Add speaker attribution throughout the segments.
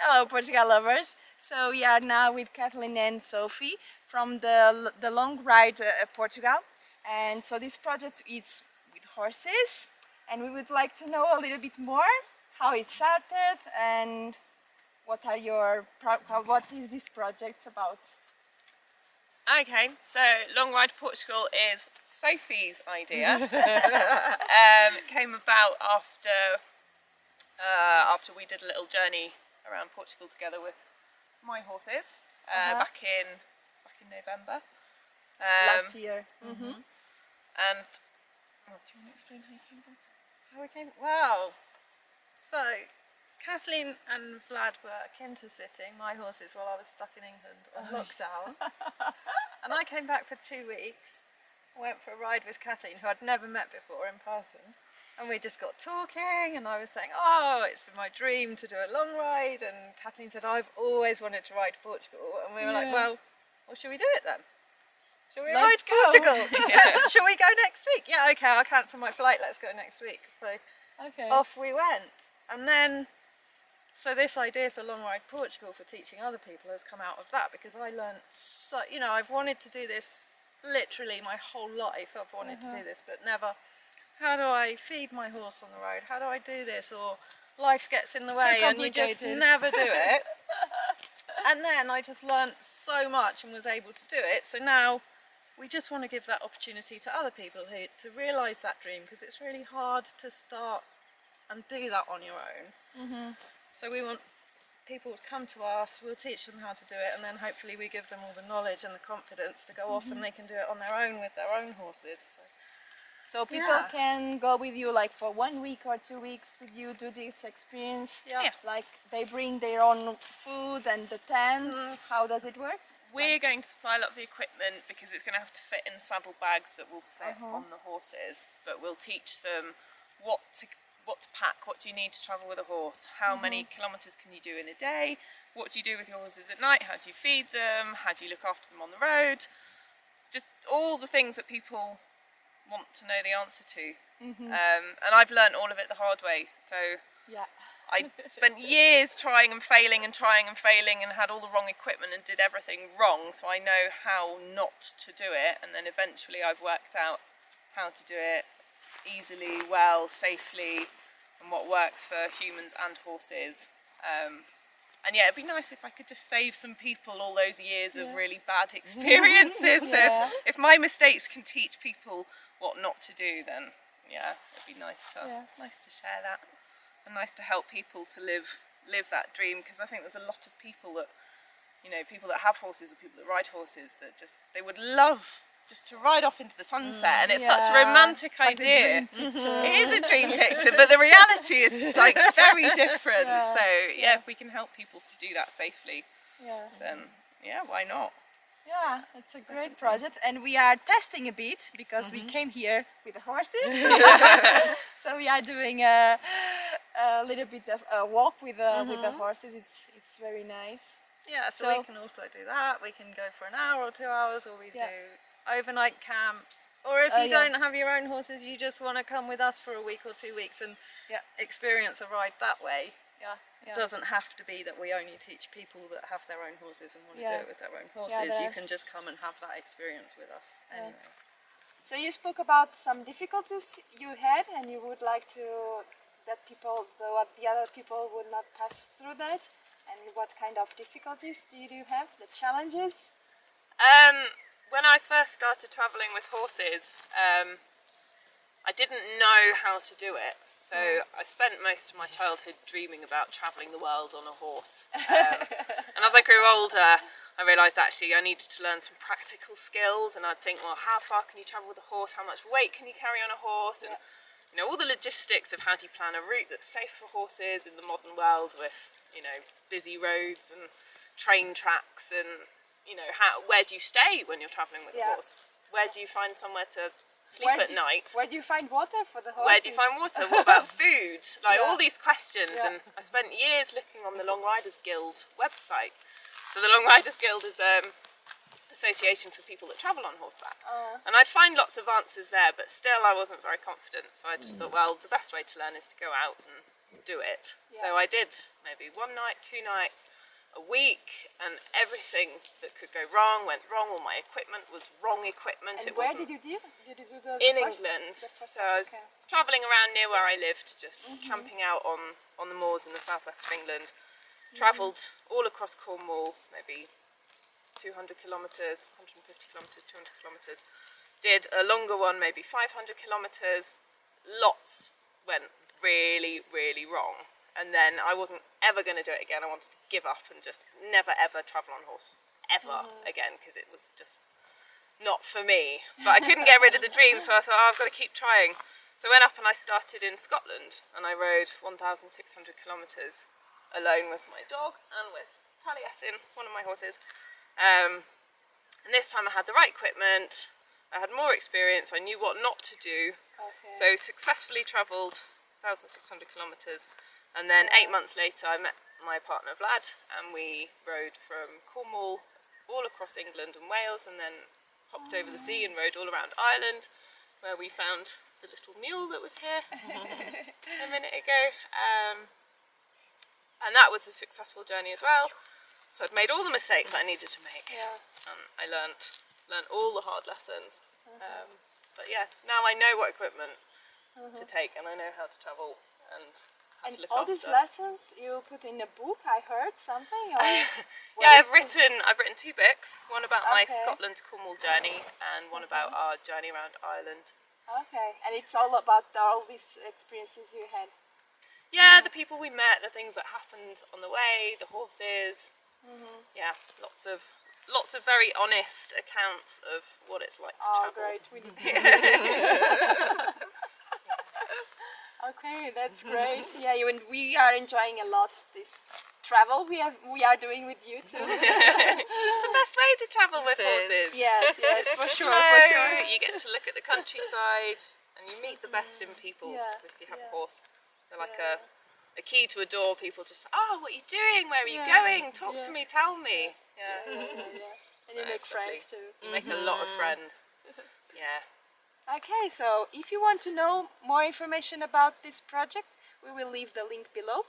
Speaker 1: Hello Portugal lovers! So we are now with Kathleen and Sophie from the Long Ride Portugal, and so this project is with horses, and we would like to know a little bit more how it started and what is this project about?
Speaker 2: Okay, so Long Ride Portugal is Sophie's idea. It came about after we did a little journey around Portugal together with my horses back in November
Speaker 1: Last year.
Speaker 2: And do you want to explain how you came about it?
Speaker 3: How we came? Wow. So Kathleen and Vlad were Quinta sitting my horses while I was stuck in England on lockdown, and I came back for 2 weeks. Went for a ride with Kathleen, who I'd never met before in person. And we just got talking, and I was saying, oh, it's been my dream to do a long ride, and Kathleen said, I've always wanted to ride Portugal, and we were like, well, should we do it then? Shall we ride Portugal? Shall we go next week? Yeah, okay, I'll cancel my flight, let's go next week. So off we went. And then, so this idea for Long Ride Portugal for teaching other people has come out of that, because I learned so, I've wanted to do this literally my whole life. I've wanted to do this, but never. How do I feed my horse on the road? How do I do this? Or life gets in the way and you just never do it. And then I just learnt so much and was able to do it. So now we just want to give that opportunity to other people to realise that dream, because it's really hard to start and do that on your own. So we want people to come to us, we'll teach them how to do it, and then hopefully we give them all the knowledge and the confidence to go off and they can do it on their own with their own horses.
Speaker 1: So people can go with you like for 1 week or 2 weeks with you, do this experience. Like they bring their own food and the tents. How does it work?
Speaker 2: We're going to supply a lot of the equipment, because it's going to have to fit in saddle bags that will fit on the horses. But we'll teach them what to pack, what do you need to travel with a horse, how many kilometres can you do in a day, what do you do with your horses at night, how do you feed them, how do you look after them on the road, just all the things that people want to know the answer to. And I've learned all of it the hard way, so I spent years trying and failing and had all the wrong equipment and did everything wrong, so I know how not to do it, and then eventually I've worked out how to do it easily, well, safely, and what works for humans and horses. And yeah, it'd be nice if I could just save some people all those years of really bad experiences. So if my mistakes can teach people what not to do, then yeah, it'd be nice to share that, and nice to help people to live that dream, because I think there's a lot of people that, people that have horses or people that ride horses that they would love just to ride off into the sunset, and it's such a romantic idea. It is a dream picture, but the reality is like very different. So yeah, if we can help people to do that safely, then yeah, why not?
Speaker 1: Yeah, it's a great project, and we are testing a bit because we came here with the horses. So we are doing a little bit of a walk with the horses. It's very nice.
Speaker 3: Yeah, so we can also do that. We can go for an hour or 2 hours, or we do overnight camps. Or if you don't have your own horses, you just want to come with us for a week or 2 weeks and experience a ride that way. It doesn't have to be that we only teach people that have their own horses and want to do it with their own horses. You can just come and have that experience with us anyway.
Speaker 1: So you spoke about some difficulties you had, and you would like that the other people would not pass through that. And what kind of difficulties did you have? The challenges?
Speaker 2: When I first started travelling with horses, I didn't know how to do it. So I spent most of my childhood dreaming about travelling the world on a horse. And as I grew older, I realised actually I needed to learn some practical skills, and I'd think, well, how far can you travel with a horse? How much weight can you carry on a horse? And all the logistics of how do you plan a route that's safe for horses in the modern world with, busy roads and train tracks, and, where do you stay when you're travelling with a horse? Where do you find somewhere to sleep at night?
Speaker 1: Where do you find water for the horses?
Speaker 2: Where do you find water? What about food? Like all these questions, and I spent years looking on the Long Riders Guild website. So the Long Riders Guild is association for people that travel on horseback. And I'd find lots of answers there, but still I wasn't very confident. So I just thought, well, the best way to learn is to go out and do it. So I did maybe 1 night, 2 nights, a week, and everything that could go wrong went wrong. All my equipment was wrong equipment.
Speaker 1: And where did you do? Did you go
Speaker 2: in
Speaker 1: first?
Speaker 2: England? So I was travelling around near where I lived, just camping out on the moors in the southwest of England. Travelled all across Cornwall, maybe 200 kilometres, 150 kilometres, 200 kilometres. Did a longer one, maybe 500 kilometres. Lots went really, really wrong. And then I wasn't ever going to do it again. I wanted to give up and just never ever travel on horse ever again, because it was just not for me. But I couldn't get rid of the dream, so I thought, oh, I've got to keep trying. So I went up and I started in Scotland, and I rode 1,600 kilometres alone with my dog and with Taliesin, one of my horses. And this time I had the right equipment, I had more experience, I knew what not to do. So successfully travelled 1,600 kilometres. And then 8 months later I met my partner Vlad, and we rode from Cornwall all across England and Wales, and then hopped over the sea and rode all around Ireland, where we found the little mule that was here a minute ago. And that was a successful journey as well. So I'd made all the mistakes that I needed to make. I learnt all the hard lessons. But yeah, now I know what equipment to take, and I know how to travel and how to look
Speaker 1: all
Speaker 2: after.
Speaker 1: these lessons you put in a book, I heard something? Or
Speaker 2: yeah, I've written 2 books. One about my Scotland to Cornwall journey, and one about our journey around Ireland. And
Speaker 1: it's all about all these experiences you had?
Speaker 2: Yeah, the people we met, the things that happened on the way, the horses. Yeah, lots of very honest accounts of what it's like to travel.
Speaker 1: Great, we need to Okay, that's great. Yeah, we are enjoying a lot this travel we are doing with you too.
Speaker 2: It's the best way to travel with horses.
Speaker 1: Yes, for sure.
Speaker 2: You get to look at the countryside, and you meet the best in people if you have a horse. They're like a key to a door. People just say, oh, what are you doing? Where are you going? Talk to me, tell me.
Speaker 1: And you make friends too.
Speaker 2: You make a lot of friends. Yeah.
Speaker 1: Okay, so if you want to know more information about this project, we will leave the link below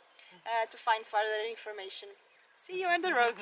Speaker 1: to find further information. See you on the road.